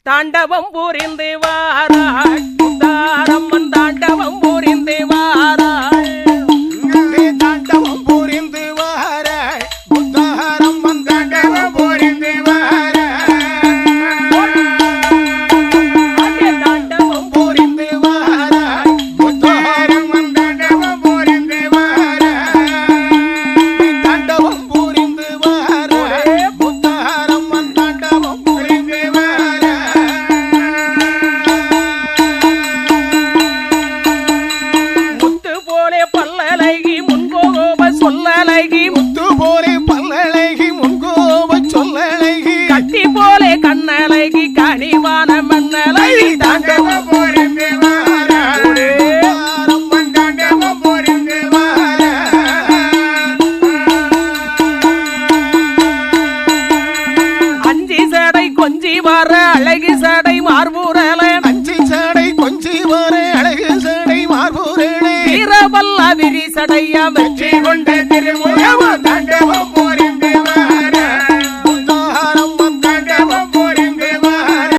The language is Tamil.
தாண்டவம் புரிந்து வாராள் முத்தாரம்மன் தாண்டவம் புரிந்து வாராள் தாண்டவம் புரிந்து வாராள் முத்தாரம்மன் தாண்டவம் புரிந்து வாராள் தாண்டவம் புரிந்து வாராள் முத்தாரம்மன் தாண்டவம் புரிந்து வாராள் தாண்டவம் புரிந்து வாராள் முத்தாரம்மன் தாண்டவம் புரிந்து சொல்லழகி முத்து போலே பல்லழகி முன்கோப சொல்லழகி கட்டி போலே கண்ணழகி கனிவான மண்ணழகி தாண்டவம் புரிந்து வாராள் முத்தாரம்மன் தாண்டவம் புரிந்து வாராள் அஞ்சி சடை கொஞ்சி வர அழகி சடை மார்பூரல அஞ்சி சடை கொஞ்சி வர அழகு சடை மார்பூரலே வீரவல்ல விரி சடையா வெற்றி கொண்ட திருமுகம் தாண்டவம் புரிந்து